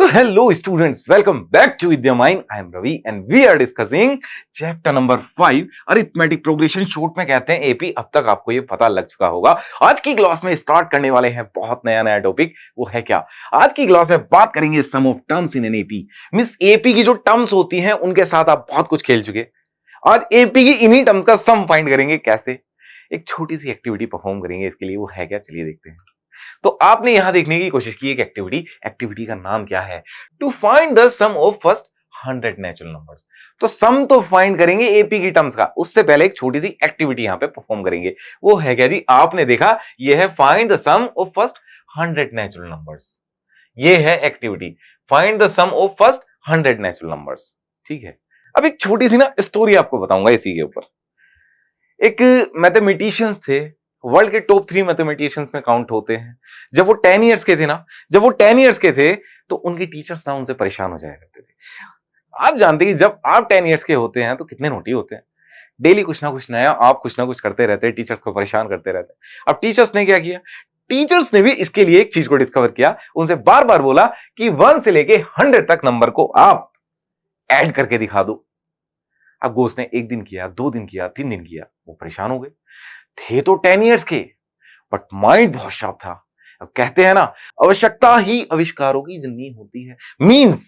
So hello students, welcome back to Vidya Mind. I am Ravi and we are discussing chapter number 5 arithmetic progression, short में कहते हैं AP. अब तक आपको ये पता लग चुका होगा। आज की क्लास में स्टार्ट करने वाले हैं बहुत नया टॉपिक। वो है क्या? आज की क्लास में बात करेंगे sum of terms in an AP. Means AP की जो टर्म्स होती हैं उनके साथ आप बहुत कुछ खेल चुके। आज एपी की इन्हीं टर्म्स का सम फाइंड करेंगे। कैसे? एक छोटी सी एक्टिविटी परफॉर्म करेंगे। इसके लिए वो है क्या, चलिए देखते हैं। तो आपने यहां देखने की कोशिश की एक एक्टिविटी का नाम क्या है? To find the sum of first 100 natural numbers. तो सम तो फाइंड करेंगे एपी की टर्म्स का, उससे पहले एक छोटी सी एक्टिविटी यहां पे परफॉर्म करेंगे। वो है क्या जी? आपने देखा ये है find the sum of first 100 natural numbers. ये है activity, find the sum of first 100 natural numbers. ठीक है, अब एक छोटी सी ना स्टोरी आपको बताऊंगा इसी के ऊपर। एक मैथमेटिशियंस थे, वर्ल्ड के टॉप 3 मैथमेटिशियंस में काउंट होते हैं। जब वो 10 इयर्स के थे ना, तो उनके टीचर्स ना उनसे परेशान हो जाया करते थे। आप जानते हैं जब आप 10 इयर्स के होते हैं तो कितने नोटी होते हैं। डेली कुछ ना कुछ नया आप कुछ ना कुछ करते रहते हैं, टीचर्स को परेशान करते रहते हैं। अब टीचर्स ने क्या किया? टीचर्स ने भी इसके लिए एक चीज को डिस्कवर किया। उनसे बार बार बोला कि 1 से लेके 100 तक नंबर को आप ऐड करके दिखा दो। अब गोस ने 1 दिन किया, 2 दिन किया, 3 दिन किया, वो परेशान हो गए। थे तो 10 इयर्स के, बट माइंड बहुत शार्प था। अब कहते हैं ना, आवश्यकता ही आविष्कारों की जननी होती है। मींस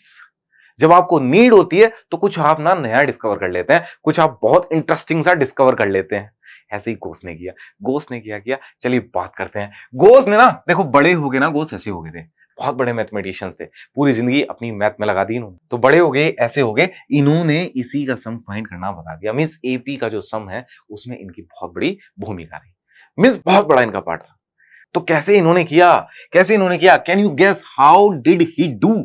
जब आपको नीड होती है तो कुछ आप ना नया डिस्कवर कर लेते हैं, कुछ आप बहुत इंटरेस्टिंग सा डिस्कवर कर लेते हैं। ऐसे ही गोस ने किया। गोस ने क्या किया, चलिए बात करते हैं। गोस ने ना, देखो बड़े हो गए ना, गोस ऐसे हो गए थे, बहुत बड़े मैथमेटिशियंस थे, पूरी जिंदगी अपनी मैथ में लगा दी इन्होंने। तो बड़े हो गए, ऐसे हो गए, इन्होंने इसी का सम फाइंड करना बता दिया। मींस एपी का जो सम है उसमें इनकी बहुत बड़ी भूमिका रही, मींस बहुत बड़ा इनका पार्ट रहा। तो कैसे इन्होंने किया? Can you guess how did he do?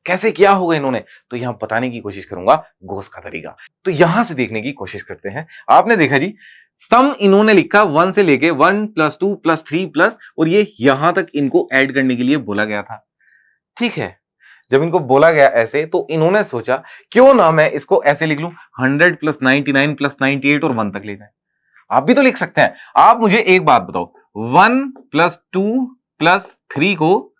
कैसे किया होगा इन्होंने? तो यहां बताने की कोशिश करूंगा गोस का तरीका। तो यहां से देखने की कोशिश करते हैं। आपने देखा जी, सम इन्होंने लिखा 1 से लेके 1 + 2 + 3 प्लस, और ये यहां तक इनको ऐड करने के लिए बोला गया था। ठीक है, जब इनको बोला गया ऐसे तो इन्होंने सोचा क्यों ना मैं इसको ऐसे लिख लूं, 100 + 99 + 98 और 1 तक ले जाए। आप भी तो लिख सकते हैं। आप मुझे एक बात बताओ, 1 + 2 + 3 को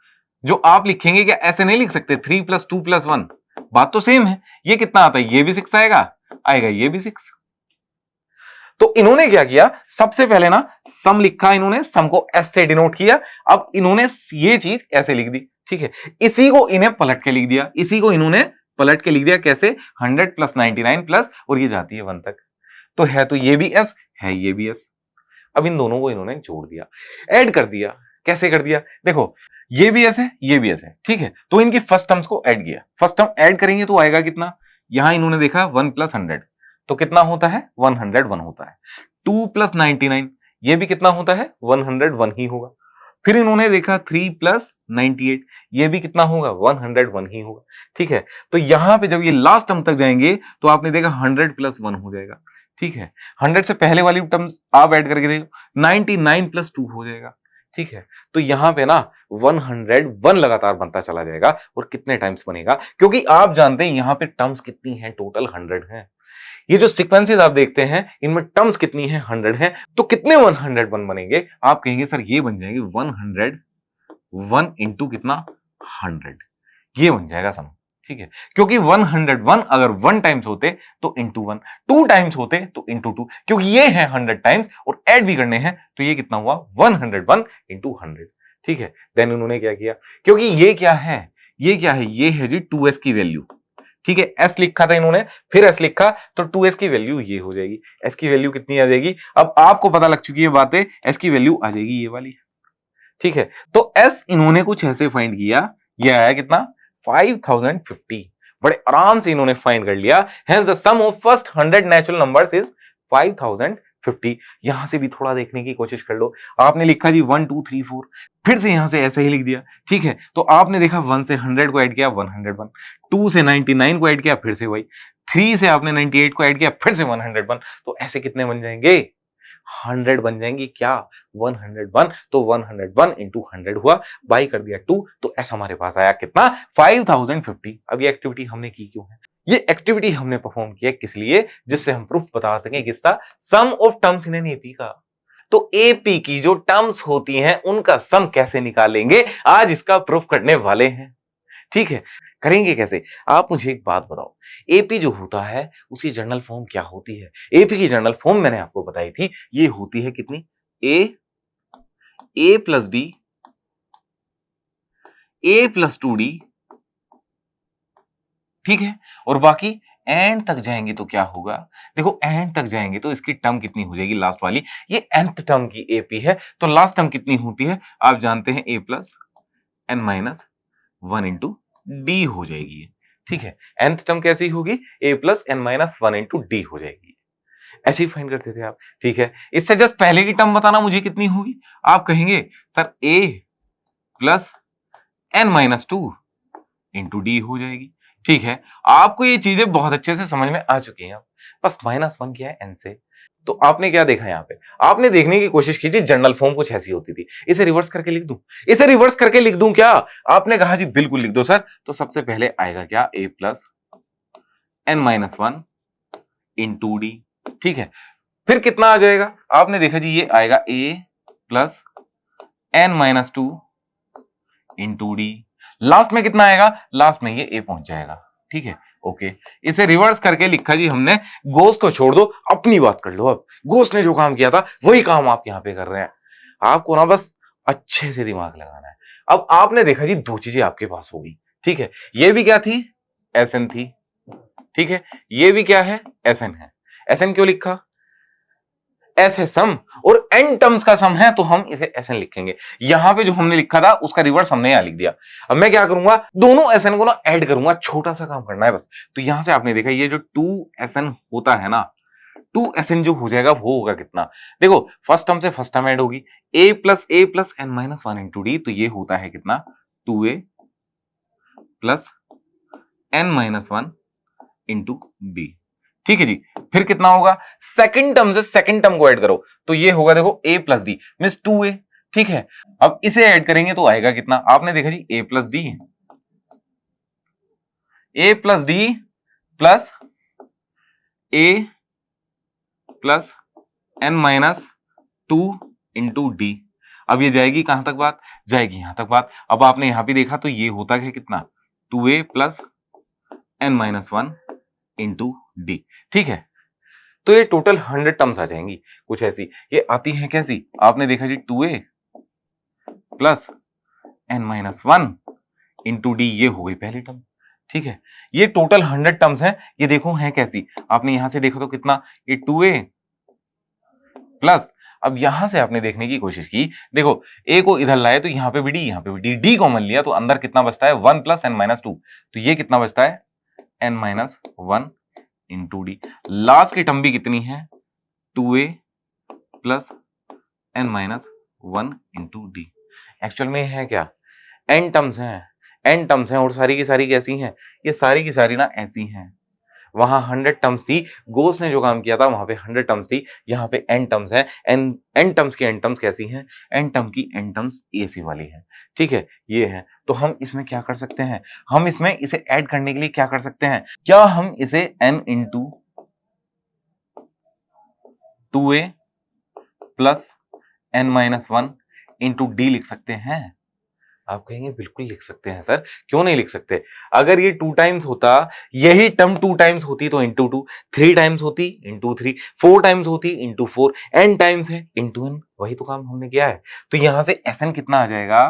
जो आप लिखेंगे क्या ऐसे नहीं लिख सकते? 3 + 2 + 1, बात तो सेम है। ये कितना आता है? ये भी 6 आएगा ये भी 6। तो इन्होंने क्या किया, सबसे पहले ना सम लिखा, इन्होंने सम को एस से डिनोट किया। अब इन्होंने ये चीज ऐसे लिख दी। ठीक है, इसी को इन्हें पलट के लिख दिया, कैसे? 100 + 99 प्लस, और ये जाती है 1 तक। तो है तो ये भी एस है, ये भी एस। अब इन दोनों को इन्होंने जोड़ दिया, ऐड कर दिया। कैसे कर दिया? देखो, ये भी एस है, ये भी एस है। ठीक है, तो इनकी फर्स्ट टर्म्स को ऐड किया। फर्स्ट टर्म ऐड करेंगे तो आएगा कितना? यहां इन्होंने देखा 1 + 100, तो कितना होता है? 101 होता है। 2 + 99, ये भी कितना होता है? 101 ही होगा। फिर इन्होंने देखा 3 + 98, ये भी कितना होगा? 101 ही होगा। ठीक है, तो यहां पे जब ये लास्ट टर्म तक जाएंगे तो आपने देखा 100 + 1 हो जाएगा। ठीक है, 100 से पहले वाली टर्म्स आप ऐड करके देखो, 99 + 2 हो जाएगा। ठीक है, तो यहां पे ना 101 लगातार बनता चला जाएगा। और कितने टाइम्स बनेगा? क्योंकि आप जानते हैं यहां पे टर्म्स कितनी हैं, टोटल 100 है। ये जो सीक्वेंसेस आप देखते हैं इनमें टर्म्स कितनी है? 100 है। तो कितने 101 बनेंगे? आप कहेंगे सर ये बन जाएंगे 101 इंटू कितना? 100, ये बन जाएगा सम। ठीक है, क्योंकि 101 अगर 1 टाइम्स होते तो इंटू 1, 2 टाइम्स होते तो इंटू 2, क्योंकि ये है 100 टाइम्स और ऐड भी करने हैं, तो ये कितना हुआ? 101 इंटू 100। ठीक है, देन उन्होंने क्या किया, क्योंकि ये क्या है? ये है जी 2s की वैल्यू। ठीक है, s लिखा था इन्होंने, फिर s लिखा, तो 2s की वैल्यू ये हो जाएगी। s की वैल्यू कितनी आ जाएगी? अब आपको पता लग चुकी है बातें, s की वैल्यू आ जाएगी ये वाली। ठीक है, तो s इन्होंने कुछ ऐसे फाइंड किया, ये आया कितना? 5050। बड़े आराम से इन्होंने फाइंड कर लिया। Hence the sum of first 100 natural numbers is 5050। यहां से भी थोड़ा देखने की कोशिश कर लो। आपने लिखा जी 1 2 3 4, फिर से यहां से ऐसे ही लिख दिया। ठीक है, तो आपने देखा 1 से 100 को ऐड किया, 101, 2 से 99 को ऐड किया, फिर से वही, 3 से आपने 98 को ऐड किया, फिर से 101। तो ऐसे कितने बन जाएंगे? 100 बन जाएंगी। क्या? 101। तो 101 इंटू 100 हुआ, बाई कर दिया 2, तो ऐसा हमारे पास आया कितना? 5050। अब ये एक्टिविटी हमने की क्यों है? ये एक्टिविटी हमने परफॉर्म किया किस लिए? जिससे हम प्रूफ बता सकें किसका? Sum of terms in an AP का। तो एपी की जो टर्म्स होती हैं उनका सम कैसे निकालेंगे, आज इसका प्रूफ करने वाले हैं। ठीक है, करेंगे कैसे? आप मुझे एक बात बताओ, एपी जो होता है उसकी जनरल फॉर्म क्या होती है? एपी की जनरल फॉर्म मैंने आपको बताई थी, ये होती है कितनी? ए प्लस डी, ए प्लस 2d, ठीक है। और बाकी एंड तक जाएंगे तो क्या होगा? देखो एंड तक जाएंगे तो इसकी टर्म कितनी हो जाएगी लास्ट वाली, ये nth टर्म की एपी है, तो लास्ट टर्म कितनी होती है? आप जानते हैं a plus n minus 1 into D हो जाएगी ये, ठीक है। nth टर्म कैसी होगी? a plus n minus 1 into D हो जाएगी। ऐसे ही फाइंड करते थे आप, ठीक है। इससे जस्ट पहले की टर्म बताना मुझे कितनी होगी? आप कहेंगे sir a plus n minus 2 into D हो जाएगी, ठीक है। आपको ये चीजें बहुत अच्छे से समझ में आ चुकी हैं। बस -1 किया है n से, तो आपने क्या देखा यहाँ पे? आपने देखने की कोशिश कीजिए, जनरल फॉर्म कुछ ऐसी होती थी। इसे रिवर्स करके लिख दूं? इसे रिवर्स करके लिख दूं क्या? आपने कहा जी बिल्कुल लिख दो सर। तो सबसे पहले आएगा क्या? a plus n minus 1 into D, ठीक है। फिर कितना आ जाएगा? आपने देखा जी ये आएगा a plus n minus 2 into D. Last में कितना आएगा? लास्ट में ये a पहुंच जाएगा, ठीक है। ओके, इसे रिवर्स करके लिखा जी हमने। गोस को छोड़ दो, अपनी बात कर लो। अब गोस ने जो काम किया था वही काम आप यहां पे कर रहे हैं। आपको ना बस अच्छे से दिमाग लगाना है। अब आपने देखा जी दो चीजें आपके पास होगी, ठीक है। ये भी क्या थी? एसएन थी, ठीक है। ये भी क्या है? एसएन है। एसएन क्यों लिखा? एस है सम और एन टर्म्स का सम है, तो हम इसे एसएन लिखेंगे। यहां पे जो हमने लिखा था उसका रिवर्स हमने यहां लिख दिया। अब मैं क्या करूंगा? दोनों एसएन को ना ऐड करूंगा, छोटा सा काम करना है बस। तो यहां से आपने देखा ये जो 2SN होता है ना, 2SN जो हो जाएगा वो होगा कितना? देखो फर्स्ट टर्म से फर्स्ट टर्म ऐड होगी, a plus n minus 1 into D, तो ये होता है कितना? 2a plus n minus 1 into D, ठीक है जी। फिर कितना होगा? सेकंड टर्म से सेकंड टर्म को ऐड करो, तो ये होगा देखो a plus D means 2a, ठीक है। अब इसे ऐड करेंगे तो आएगा कितना? आपने देखा जी a plus D, a plus D plus a plus n minus 2 into D. अब ये जाएगी कहां तक बात? जाएगी यहां तक बात। अब आपने यहां भी देखा तो ये होता है कितना? 2a plus n minus 1 into D, ठीक है। तो ये टोटल 100 टर्म्स आ जाएंगी कुछ ऐसी। ये आती है कैसी? आपने देखा जी 2a plus n minus 1 into D, ये हो गई पहली टर्म, ठीक है। ये टोटल 100 टर्म्स हैं। ये देखो है कैसी? आपने यहां से देखो तो कितना? ये 2a प्लस, अब यहां से आपने देखने की कोशिश की, देखो a को इधर लाए तो यहाँ पे भी d, यहाँ पे भी d, d कॉमन लिया तो अंदर कितना बचता है? 1 प्लस n माइनस 2, तो ये कितना बचता है? n minus 1 into D. Last की टर्म भी कितनी है? 2a plus n minus 1 into D. Actual में है क्या? n टर्म्स हैं, n टर्म्स हैं और सारी की सारी कैसी हैं? ये सारी की सारी ना ऐसी हैं। वहां 100 टर्म्स थी, गोस ने जो काम किया था वहां पे 100 टर्म्स थी, यहाँ पे n टर्म्स है। n टर्म्स की n टर्म्स कैसी हैं? n टर्म की n टर्म्स ऐसी वाली है, ठीक है। ये है, तो हम इसमें क्या कर सकते हैं? हम इसमें इसे ऐड करने के लिए क्या कर सकते हैं? क्या हम इसे n into 2a plus n minus 1 into D लिख सकते हैं? आप कहेंगे बिल्कुल लिख सकते हैं सर, क्यों नहीं लिख सकते? अगर ये 2 टाइम्स होता, यही टर्म 2 टाइम्स होती तो इंटू 2, 3 टाइम्स होती इंटू 3, 4 टाइम्स होती इंटू 4, n टाइम्स है इंटू n, वही तो काम हमने किया है। तो यहां से Sn कितना आ जाएगा?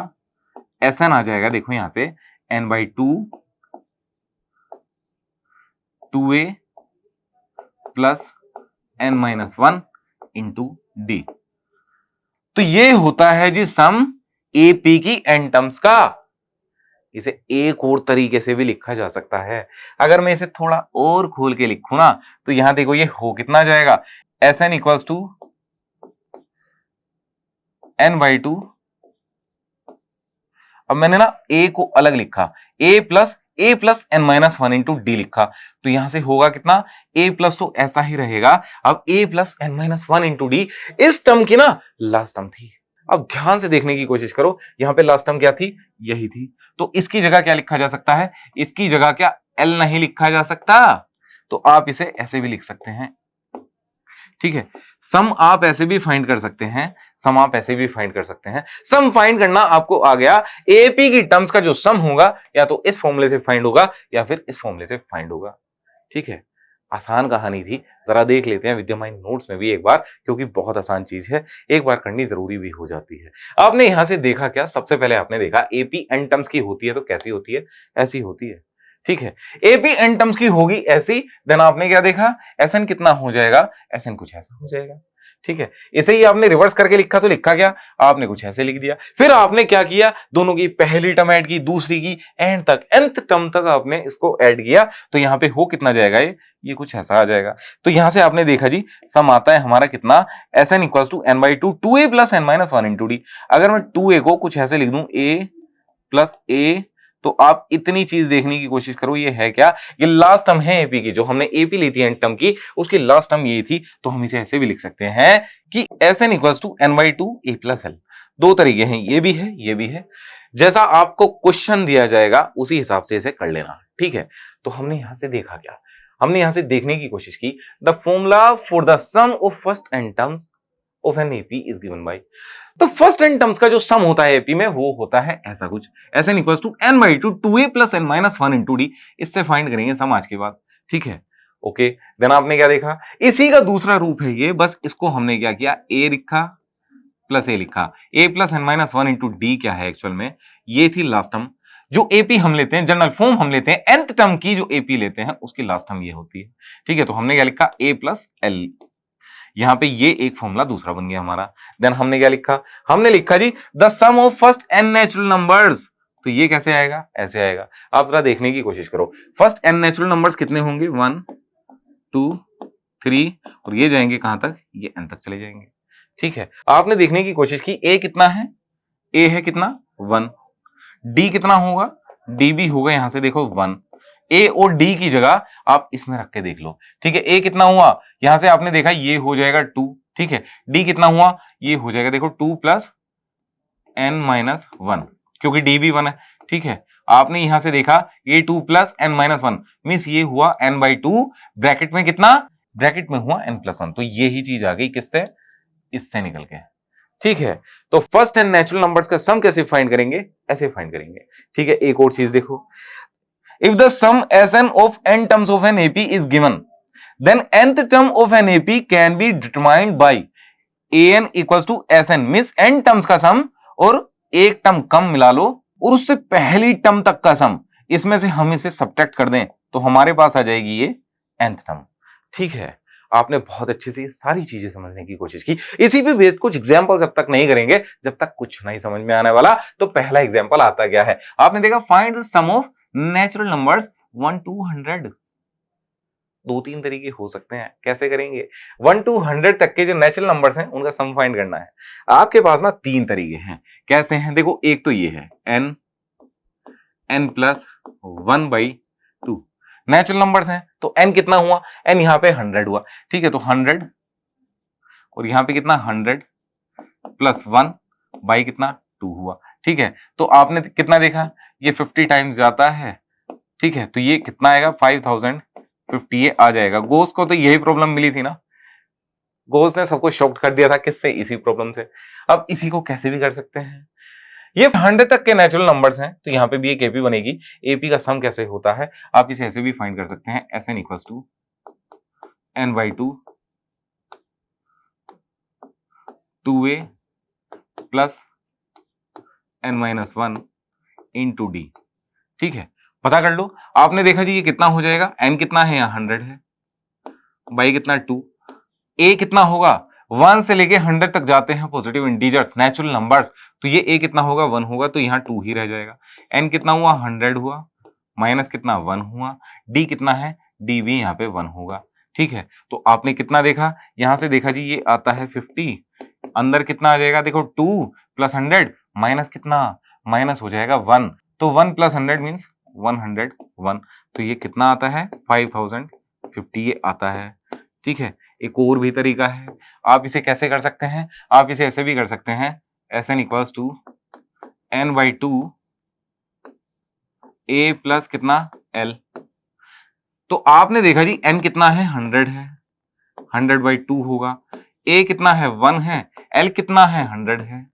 Sn आ जाएगा देखो यहां से n by 2 2a plus n minus 1 into D. तो ये होता है जी सम एपी की n टर्म्स का। इसे एक और तरीके से भी लिखा जा सकता है। अगर मैं इसे थोड़ा और खोल के लिखूं ना, तो यहां देखो ये हो कितना जाएगा? Sn equals to n by 2। अब मैंने ना a को अलग लिखा, a plus n minus 1 into D लिखा, तो यहां से होगा कितना? a प्लस तो ऐसा ही रहेगा। अब a plus n minus 1 into D इस टर्म की ना लास्ट टर्म थी। अब ध्यान से देखने की कोशिश करो, यहां पे लास्ट टर्म क्या थी? यही थी। तो इसकी जगह क्या लिखा जा सकता है? इसकी जगह क्या l नहीं लिखा जा सकता? तो आप इसे ऐसे भी लिख सकते हैं, ठीक है। सम आप ऐसे भी फाइंड कर सकते हैं, सम आप ऐसे भी फाइंड कर सकते हैं। सम फाइंड करना आपको आ गया, एपी की टर्म्स का जो सम होगा या तो इस फॉर्मूले से फाइंड होगा या फिर इस फॉर्मूले से फाइंड होगा। ठीक है, आसान कहानी थी, जरा देख लेते हैं विद्या माइंड नोट्स में भी एक बार, क्योंकि बहुत आसान चीज है, एक बार करनी जरूरी भी हो जाती है। आपने यहां से देखा क्या, सबसे पहले आपने देखा एपी एन टर्म्स की होती है तो कैसी होती है, ऐसी होती है। ठीक है, एपी एन टर्म्स की होगी ऐसी, देन आपने क्या देखा, एसएन कितना हो जाएगा, एसएन कुछ ऐसा हो जाएगा। ठीक है, इसे ही आपने रिवर्स करके लिखा तो लिखा क्या, आपने कुछ ऐसे लिख दिया। फिर आपने क्या किया, दोनों की पहली टर्म ऐड की, दूसरी की, एंड तक nth टर्म तक आपने इसको ऐड किया, तो यहां पे हो कितना जाएगा, ये कुछ ऐसा आ जाएगा। तो यहां से आपने देखा जी, सम आता है हमारा कितना, S N equal to N by two, two A plus N minus one into D. अगर मैं टू ए को कुछ ऐसे लिख दूं, ए प्लस ए, तो आप इतनी चीज देखने की कोशिश करो, ये है क्या, ये लास्ट टर्म है एपी की, जो हमने एपी ली थी एन टर्म की, उसकी लास्ट टर्म ये थी, तो हम इसे ऐसे भी लिख सकते हैं कि S N equal to N by two A plus L. दो तरीके हैं, ये भी है, ये भी है, जैसा आपको क्वेश्चन दिया जाएगा उसी हिसाब से इसे कर लेना। ठीक है, तो हमने यहां से देखा क्या, हमने यहां से देखने की कोशिश की, the formula for the sum of first N terms of an AP is given by, तो फर्स्ट एन टर्म्स का जो सम होता है एपी में वो होता है ऐसा कुछ, S N equal to N by two, two A plus N minus one into D. इससे फाइंड करेंगे सम आज के बाद। ठीक है, ओके, देन आपने क्या देखा, इसी का दूसरा रूप है ये, बस इसको हमने क्या किया, ए लिखा प्लस ए लिखा, A plus N minus one into d क्या है एक्चुअल में, ये थी लास्ट टर्म। जो एपी हम लेते हैं, जनरल फॉर्म हम लेते हैं, nth टर्म की जो एपी लेते हैं उसकी लास्ट टर्म ये होती है। ठीक है, तो हमने क्या लिखा, ए प्लस एल, यहां पे ये एक फॉर्मूला दूसरा बन गया हमारा। देन हमने क्या लिखा, हमने लिखा जी the sum of first n natural numbers, तो ये कैसे आएगा, ऐसे आएगा। आप जरा देखने की कोशिश करो, फर्स्ट एन नेचुरल नंबर्स कितने होंगे, 1 2 3, और ये जाएंगे कहां तक, ये एन तक चले जाएंगे। ठीक है, आपने देखने की कोशिश की, ए कितना है, ए है कितना 1, डी कितना होगा, डी भी होगा यहां से देखो 1, ए और डी की जगह आप इसमें रख के देख लो। ठीक है, ए कितना हुआ, यहां से आपने देखा ये हो जाएगा 2। ठीक है, डी कितना हुआ, ये हो जाएगा देखो 2 प्लस एन माइनस वन, क्योंकि डी भी 1 है। ठीक है, आपने यहां से देखा ये 2 plus N minus one means ये हुआ एन बाई टू, ब्रैकेट में कितना, ब्रैकेट में हुआ एन प्लस वन, तो ये ही चीज आ गई किससे, इससे निकल के। ठीक है, तो फर्स्ट एंड नेचुरल नंबर्स का सम कैसे फाइंड करेंगे, ऐसे फाइंड करेंगे। ठीक है, एक और चीज देखो, if the sum Sn of n terms of an AP is given, then nth term of an AP can be determined by an equals to Sn, means n terms का सम और एक टर्म कम मिला लो और उससे पहली टर्म तक का सम, इसमें से हम इसे सब्ट्रैक्ट कर दें तो हमारे पास आ जाएगी ये nth टर्म। ठीक है, आपने बहुत अच्छे से ये सारी चीजें समझने की कोशिश की। इसी पे बेस्ड कुछ एग्जांपल जब तक नहीं करेंगे, जब तक कुछ नहीं समझ में आने वाला। तो पहला एग्जांपल आता क्या है, आपने देखा, find the sum of natural numbers 1 to 100। दो तीन तरीके हो सकते हैं, कैसे करेंगे, 1 to 100 तक के जो नेचुरल नंबर्स हैं उनका सम फाइंड करना है। आपके पास ना तीन तरीके हैं, कैसे हैं देखो, एक तो ये है n plus 1 by 2 natural numbers हैं, तो n कितना हुआ, n यहाँ पे 100 हुआ। ठीक है, तो 100 और यहाँ पे कितना 100 प्लस 1 बाई कितना 2 हुआ। ठीक है, तो आपने कितना देखा, ये 50 टाइम्स जाता है। ठीक है, तो ये कितना आएगा 5050, ये आ जाएगा। गोस को तो यही प्रॉब्लम मिली थी ना, गोस ने सबको शॉक्ड कर दिया था, किससे, इसी प्रॉब्लम से। अब इसी को कैसे भी कर सकते हैं, ये 100 तक के नेचुरल नंबर्स हैं, तो यहाँ पे भी एक एपी बनेगी। एपी का सम कैसे होता है, आप इसे ऐसे भी फाइंड कर सकते हैं, S N equal to N by two, 2a plus N minus one into D. ठीक है, पता कर लो। आपने देखा जी ये कितना हो जाएगा, n कितना है, यहाँ 100 है, बाई कितना 2, a कितना होगा, 1 से लेके 100 तक जाते हैं पॉजिटिव इंटीजर्स नेचुरल नंबर्स, तो ये a कितना होगा 1 होगा, तो यहाँ 2 ही रह जाएगा। n कितना हुआ 100 हुआ, माइनस कितना 1 हुआ, d कितना है, d भी यहाँ पे 1 होगा। ठीक है, तो आपने कितना देखा, यहां से देखा जी ये आता है 50, अंदर कितना आ जाएगा देखो 2 प्लस 100 माइनस कितना, माइनस हो जाएगा 1, तो 1 प्लस 100 मीन्स 101, तो ये कितना आता है 5050 ये आता है। ठीक है, एक और भी तरीका है, आप इसे कैसे कर सकते हैं, आप इसे ऐसे भी कर सकते हैं, S N equals to N by two A plus कितना एल। तो आपने देखा जी n कितना है 100 है, 100/2 होगा। ए कितना है 1 है, एल कितना है 100 है।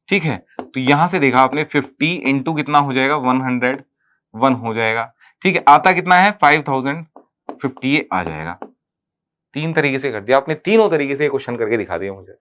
ठीक है, तो यहां से देखा आपने 50 इंटू कितना हो जाएगा 101 हो जाएगा। ठीक है, आता कितना है 5050 आ जाएगा। तीन तरीके से कर दिया आपने, तीनों तरीके से क्वेश्चन करके दिखा दिया मुझे।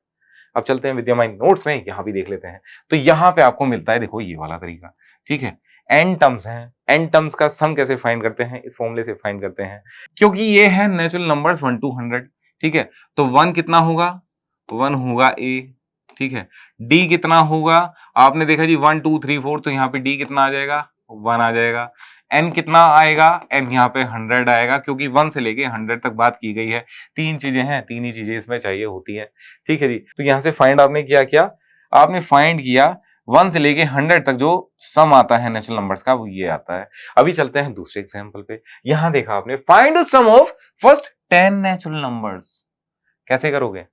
अब चलते हैं विद्यामाइन नोट्स में, यहां भी देख लेते हैं। तो यहां पे आपको मिलता है देखो ये वाला तरीका। ठीक है, एन टर्म्स हैं, एन टर्म्स का सम कैसे फाइंड करते हैं, इस फॉर्मूले से फाइंड करते हैं, क्योंकि ये है नेचुरल नंबर्स 1 to 100। ठीक है, तो 1 कितना होगा, 1 होगा ए। ठीक है, डी कितना होगा, आपने देखा जी 1 2 3 4, तो यहाँ पे डी कितना आ जाएगा 1 आ जाएगा। एन कितना आएगा, एन यहाँ पे 100 आएगा, क्योंकि 1 से लेके 100 तक बात की गई है। तीन चीजें हैं, तीन ही चीजें इसमें चाहिए होती है। ठीक है जी, तो यहाँ से फाइंड आपने किया, आपने फाइंड किया 1 से लेके 100 तक जो सम आता है नेचुरल नंबर्स का, वो ये आता है। अभी चलते हैं दूसरे एग्जांपल पे। यहां देखा आपने find the sum of first 10 natural numbers. कैसे करोगे,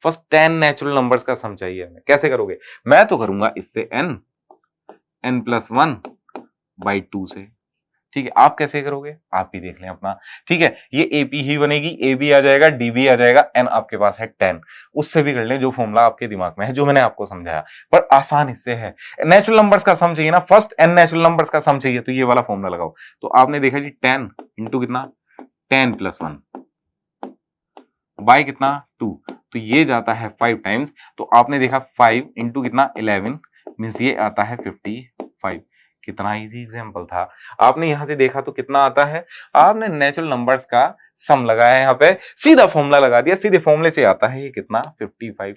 फर्स्ट 10 नेचुरल नंबर्स का सम चाहिए हमें, कैसे करोगे? मैं तो करूंगा इससे n+1/2 से। ठीक है, आप कैसे करोगे, आप भी देख लें अपना। ठीक है, ये एपी ही बनेगी, ए भी आ जाएगा, डी भी आ जाएगा, एन आपके पास है 10, उससे भी कर लें जो फॉर्मूला आपके दिमाग में है, जो मैंने आपको समझाया। पर आसान इससे है, नेचुरल नंबर्स का सम चाहिए ना, फर्स्ट एन नेचुरल नंबर्स का सम चाहिए, तो ये वाला फॉर्मूला लगाओ। तो आपने देखा जी 10 इंटू कितना 10+1 बाय कितना 2, तो ये जाता है 5 टाइम्स। तो आपने देखा 5 इंटू कितना 11 मींस ये आता है 55। कितना इजी एग्जांपल था। आपने यहां से देखा तो कितना आता है, आपने नेचुरल नंबर्स का सम लगाया, यहाँ पे सीधा फॉर्मूला लगा दिया, सीधे फॉर्मूले से आता है ये कितना 55।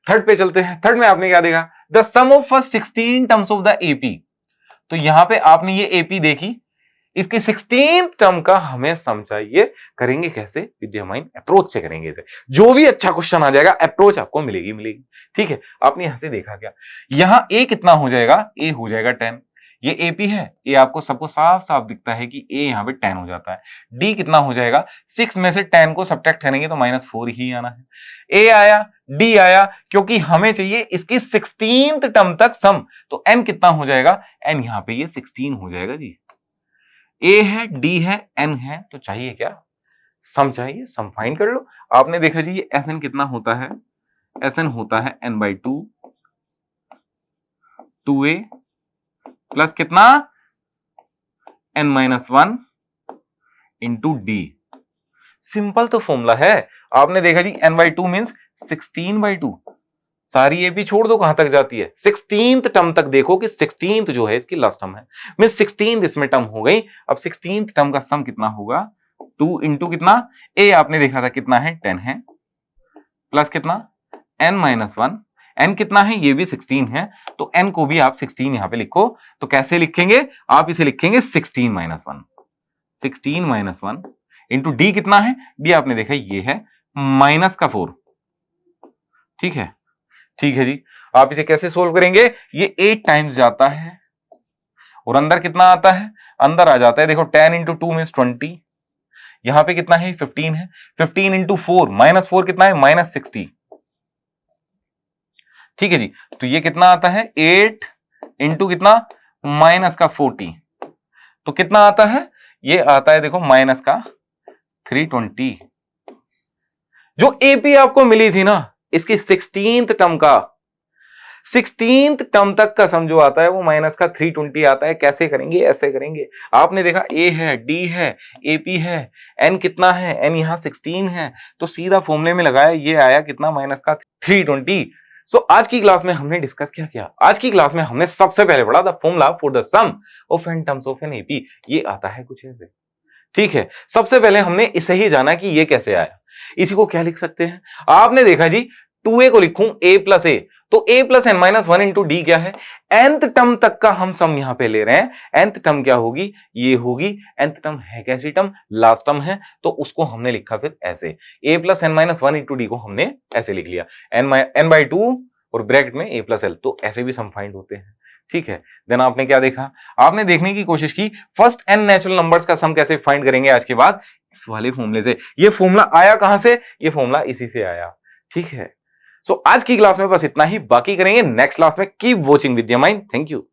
थर्ड पे चलते हैं, थर्ड में आपने क्या देखा, the sum of first 16 terms of the AP. तो यहां पे आपने ये एपी देखी, इसकी 16th टर्म का हमें सम चाहिए। करेंगे कैसे, विद्यामाइन अप्रोच से करेंगे इसे। जो भी अच्छा क्वेश्चन आ जाएगा अप्रोच आपको मिलेगी। ठीक है, आपने यहां से देखा क्या, यहां ए कितना हो जाएगा, ए हो जाएगा 10। ये एपी है, ये आपको सबको साफ साफ दिखता है कि ए यहाँ पे 10 हो जाता है। डी कितना हो जाएगा, 6 में से 10 को सब्ट्रैक्ट करेंगे तो -4 ही आना है। ए आया, डी आया, क्योंकि हमें चाहिए इसकी 16th टर्म तक सम। तो एन कितना हो जाएगा, एन यहाँ पे ये 16 हो जाएगा जी। ए है, डी है, एन है, तो चाहिए क्या, सम चाहिए, सम फाइंड कर लो। आपने देखा जी ये एस एन कितना होता है, एस एन होता है n/2 2a प्लस कितना n-1 इंटू डी। सिंपल तो फॉर्मूला है। आपने देखा जी n/2 मींस 16/2। सारी ए भी छोड़ दो, कहां तक जाती है 16th टर्म तक। देखो कि 16th जो है इसकी लास्ट टर्म है, मींस 16th इसमें टर्म हो गई। अब 16th टर्म का सम कितना होगा, 2 इंटू कितना, ए आपने देखा था कितना है 10 है, प्लस कितना n-1, n कितना है, ये भी 16 है, तो n को भी आप 16 यहां पे लिखो। तो कैसे लिखेंगे, आप इसे लिखेंगे 16-1 इंटू डी कितना है, डी आपने देखा ये है -4। ठीक है, ठीक है जी। आप इसे कैसे सोल्व करेंगे, ये 8 टाइम्स जाता है और अंदर कितना आता है, अंदर आ जाता है देखो 10 इंटू 2 मीन्स 20, यहां पे कितना है 15 है, 15 इंटू 4 -4 कितना है -60। ठीक है जी, तो ये कितना आता है 8 इंटू कितना -40, तो कितना आता है, ये आता है देखो -320। जो एपी आपको मिली थी ना, इसकी 16th टर्म का 16th टर्म तक का सम जो आता है वो -320 आता है। कैसे करेंगे, ऐसे करेंगे। आपने देखा ए है, डी है, एपी है, एन कितना है, एन यहाँ 16 है, तो सीधा फॉर्मूले में लगाया, ये आया कितना -320। सो आज की क्लास में हमने डिस्कस क्या किया, आज की क्लास में हमने सबसे पहले पढ़ा the formula for the sum of N terms of an AP. ये आता है कुछ ऐसे। ठीक है, सबसे पहले हमने इसे ही जाना कि ये कैसे आया। इसी को क्या लिख सकते हैं, आपने देखा जी 2a को लिखूं a प्लस ए, तो a plus n-1 into d क्या है, nth टर्म तक का हम सम यहां पे ले रहे हैं। nth टर्म क्या होगी, ये होगी। nth टर्म है कैसी टर्म, लास्ट टर्म है, तो उसको हमने लिखा फिर ऐसे, a plus n-1 into D को हमने ऐसे लिख लिया, n/2 और ब्रैकेट में a प्लस एल, तो ऐसे भी सम फाइंड होते हैं। ठीक है, देन आपने क्या देखा, आपने देखने की कोशिश की फर्स्ट n नेचुरल नंबर्स का सम कैसे फाइंड करेंगे आज के बाद, इस वाले फॉर्मूले से। ये फॉर्मूला आया कहां से, ये फॉर्मूला इसी से आया। ठीक है, सो आज की क्लास में बस इतना ही, बाकी करेंगे नेक्स्ट क्लास में। Keep watching Vidyamine, thank you.